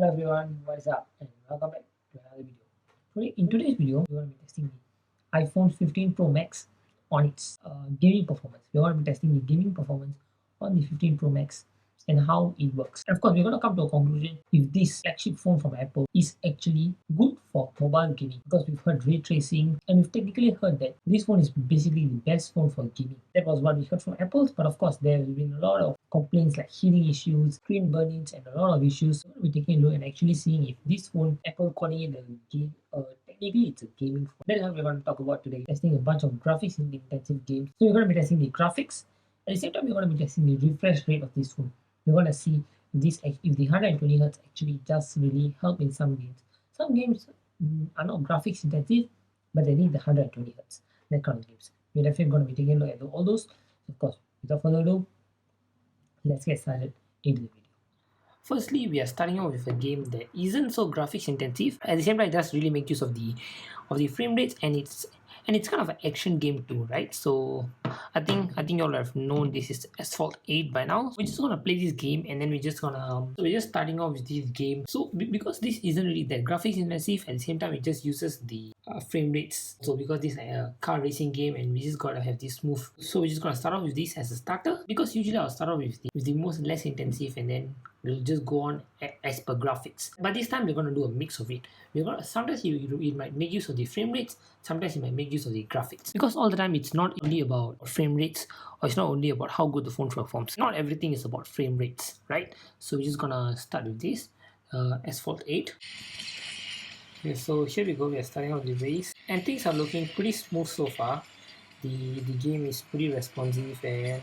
Hello everyone, what is up? And welcome back to another video. In today's video, we're going to be testing the iPhone 15 Pro Max on its gaming performance. We're going to be testing the gaming performance on the 15 Pro Max and how it works. And of course, we're going to come to a conclusion if this flagship phone from Apple is actually good for mobile gaming, because we've heard ray tracing and we've technically heard that this phone is basically the best phone for gaming. That was what we heard from Apple, but of course, there have been a lot of complaints like heating issues, screen burnings, and a lot of issues. So we're taking a look and actually seeing if this phone, Apple calling it a game, technically it's a gaming phone. That's what we're going to talk about today. Testing a bunch of graphics intensive games. So we're going to be testing the graphics. At the same time, we're going to be testing the refresh rate of this phone. We're going to see if the 120 Hz actually does really help in some games. Some games are not graphics intensive, but they need the 120 Hz. That kind of games. We're definitely going to be taking a look at all those. Of course, without further ado, let's get started into the video. Firstly, we are starting off with a game that isn't so graphics intensive. At the same time, it does really make use of the frame rates, and it's kind of an action game too, right? So I think y'all have known this is Asphalt 8 by now. We're just gonna play this game, and then we're just gonna so we're just starting off with this game. So because this isn't really that graphics intensive, at the same time it just uses the frame rates. So because this is a car racing game, and we just gotta have this smooth. So we're just gonna start off with this as a starter, because usually I'll start off with the most less intensive, and then we'll just go on as per graphics. But this time we're gonna do a mix of it. We're gonna sometimes it might make use of the frame rates, sometimes it might make use of the graphics. Because all the time it's not only about frame rates, or it's not only about how good the phone performs. Not everything is about frame rates, right? So we're just gonna start with this Asphalt 8. Okay, so here we go. We are starting out the race, and things are looking pretty smooth so far. The game is pretty responsive, and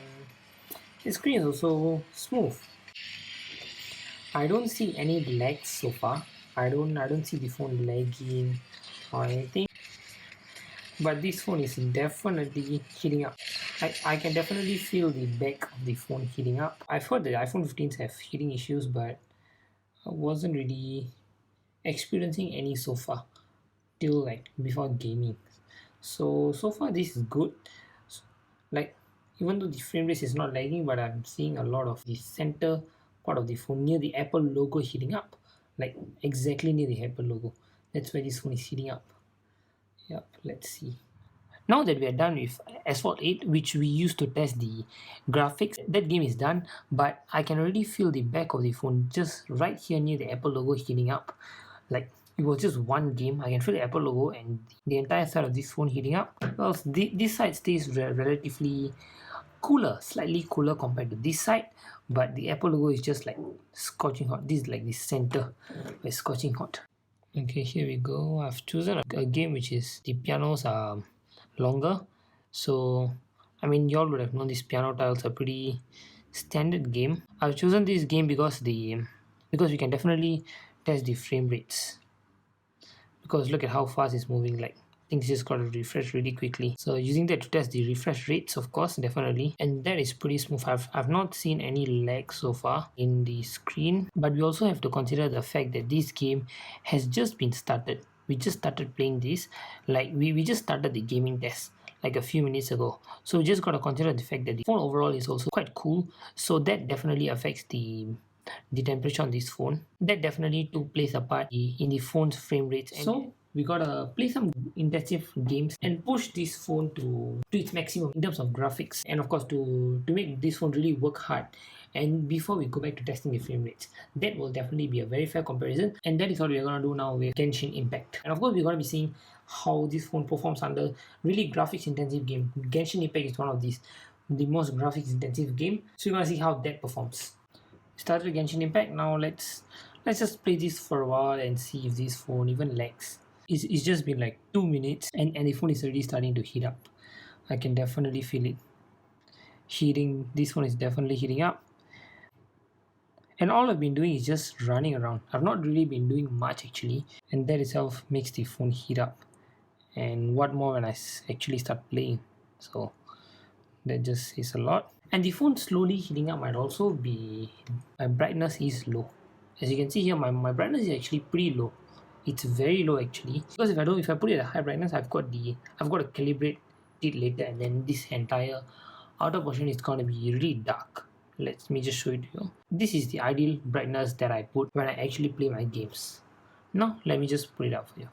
the screen is also smooth. I don't see any lags so far. I don't see the phone lagging or anything. But this phone is definitely heating up. I can definitely feel the back of the phone heating up. I've heard that iPhone 15s have heating issues, but I wasn't really experiencing any so far till like before gaming. So far this is good. Like, even though the frame rate is not lagging, but I'm seeing a lot of the center part of the phone near the Apple logo heating up, like exactly near the Apple logo. That's where this phone is heating up. Yep, let's see. Now that we are done with Asphalt 8, which we used to test the graphics, that game is done, but I can already feel the back of the phone just right here near the Apple logo heating up. Like, it was just one game. I can feel the Apple logo and the entire side of this phone heating up. Well, this side stays relatively cooler, slightly cooler compared to this side, but the Apple logo is just like scorching hot. This is like the center where it's scorching hot. Okay, here we go. I've chosen a game which is the pianos are longer. So, I mean, y'all would have known these piano tiles are pretty standard game. I've chosen this game because we can definitely test the frame rates. Because look at how fast it's moving. Like, things just got to refresh really quickly. So using that to test the refresh rates, of course, definitely. And that is pretty smooth. I've not seen any lag so far in the screen. But we also have to consider the fact that this game has just been started. We just started playing this. Like, we just started the gaming test like a few minutes ago. So we just got to consider the fact that the phone overall is also quite cool. So that definitely affects the temperature on this phone. That definitely too plays a part in the phone's frame rates. And so we gotta play some intensive games and push this phone to its maximum in terms of graphics, and of course to make this phone really work hard. And before we go back to testing the frame rates, that will definitely be a very fair comparison, and that is what we're gonna do now with Genshin Impact. And of course we're gonna be seeing how this phone performs under really graphics intensive game. Genshin Impact is one of the most graphics intensive game, so we're gonna see how that performs. Started Genshin Impact. Now let's just play this for a while and see if this phone even lags. It's just been like 2 minutes, and the phone is already starting to heat up. I can definitely feel it heating. This one is definitely heating up, and all I've been doing is just running around. I've not really been doing much actually, and that itself makes the phone heat up. And what more when I actually start playing. So that just is a lot. And the phone slowly heating up might also be my brightness is low. As you can see here, my brightness is actually pretty low. It's very low actually, because if I put it at high brightness, I've got to calibrate it later, and then this entire outer portion is going to be really dark. Let me just show it to you. This is the ideal brightness that I put when I actually play my games. Now let me just put it up for you.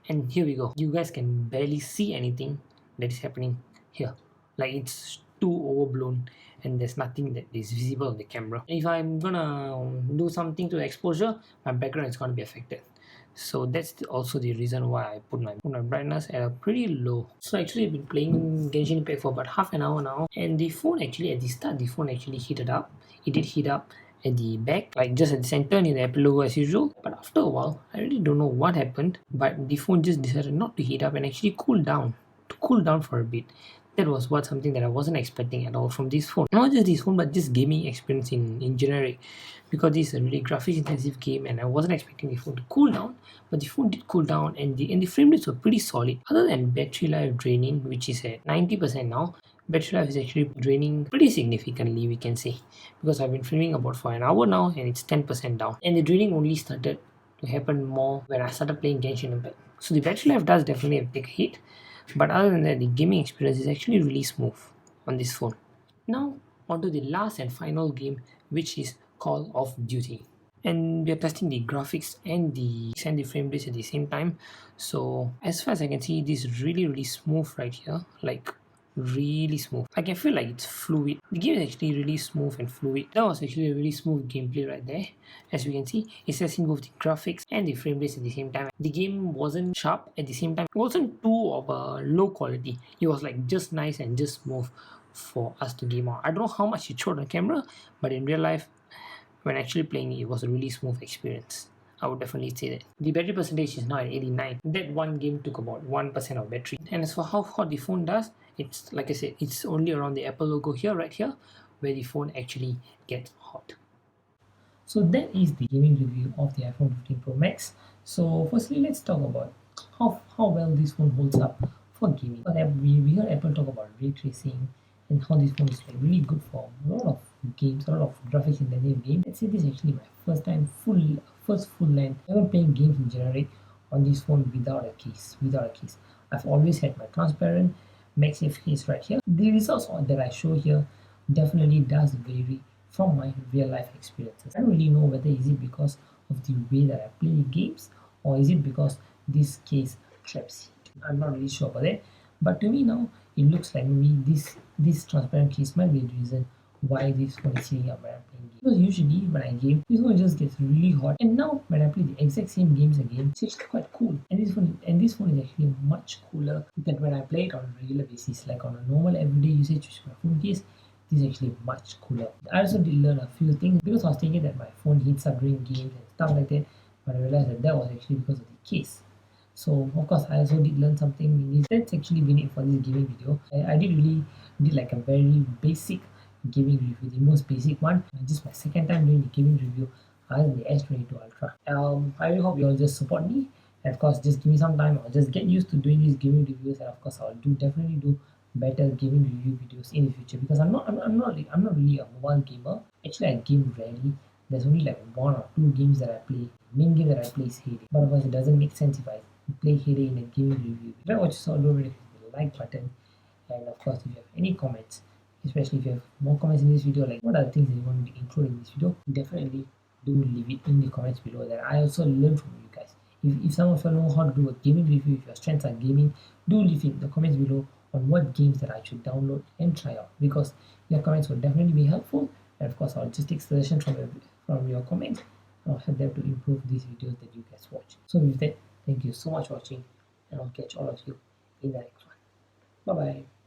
And here we go. You guys can barely see anything that is happening here. Like it's too overblown and there's nothing that is visible on the camera. If I'm gonna do something to the exposure, my background is gonna be affected. So that's also the reason why I put my brightness at a pretty low. So actually I've been playing Genshin Impact for about half an hour now, and the phone actually, at the start, the phone actually heated up. It did heat up at the back, like just at the center near the Apple logo as usual. But after a while, I really don't know what happened, but the phone just decided not to heat up and actually cool down for a bit. That was what something that I wasn't expecting at all from this phone. Not just this phone, but just gaming experience in generic, because this is a really graphics intensive game, and I wasn't expecting the phone to cool down, but the phone did cool down, and the frame rates were pretty solid. Other than battery life draining, which is at 90% now, battery life is actually draining pretty significantly, we can say, because I've been filming about for an hour now, and it's 10% down. And the draining only started to happen more when I started playing Genshin Impact. So the battery life does definitely take a hit, but other than that, the gaming experience is actually really smooth on this phone. Now, on to the last and final game, which is Call of Duty. And we are testing the graphics and the frame rates at the same time. So as far as I can see, this is really smooth right here, like really smooth. I can feel like it's fluid. The game is actually really smooth and fluid. That was actually a really smooth gameplay right there. As you can see, it's testing both the graphics and the frame rates at the same time. The game wasn't sharp at the same time. It wasn't too of a low quality. It was like just nice and just smooth for us to game on. I don't know how much it showed on camera, but in real life, when actually playing it was a really smooth experience. I would definitely say that. The battery percentage is now at 89. That one game took about 1% of battery. And as for how hot the phone does, it's like I said, it's only around the Apple logo here, right here, where the phone actually gets hot. So that is the gaming review of the iPhone 15 Pro Max. So firstly, let's talk about how well this phone holds up for gaming. We heard Apple talk about ray tracing and how this phone is like really good for a lot of games, a lot of graphics intensive games. Let's say this is actually my first full length ever playing games in generic on this phone without a case. I've always had my transparent MagSafe case right here. The results that I show here definitely does vary from my real life experiences. I don't really know whether is it because of the way that I play games, or is it because this case traps heat. I'm not really sure about that. But to me now, it looks like maybe this transparent case might be the reason why this phone is heating up when I'm playing games. Because usually when I game, this phone just gets really hot. And now when I play the exact same games again, it's actually quite cool. And this phone is actually much cooler than when I play it on a regular basis, like on a normal everyday usage with my phone case. This is actually much cooler. I also did learn a few things because I was thinking that my phone heats up during games and stuff like that, but I realized that was actually because of the case. So of course I also did learn something in this. That's actually been it for this gaming video. I did really did like a very basic gaming review, the most basic one. Just my second time doing the gaming review other than the S22 Ultra. I really hope you all just support me. And of course just give me some time. I'll just get used to doing these gaming reviews, and of course I'll definitely do better gaming review videos in the future, because I'm not really a mobile gamer. Actually I game rarely. There's only like one or two games that I play. The main game that I play is Heyday. But of course it doesn't make sense if I play Heyday in a gaming review. If I watch this all, don't forget to hit the like button, and of course if you have any comments, especially if you have more comments in this video, like what are the things that you want me to include in this video, definitely do leave it in the comments below, that I also learn from you guys. If some of you know how to do a gaming review, if your strengths are gaming, do leave it in the comments below on what games that I should download and try out, because your comments will definitely be helpful. And of course I'll just take suggestions from your comments. I'll help them to improve these videos that you guys watch. So with that, thank you so much for watching, and I'll catch all of you in the next one. Bye bye.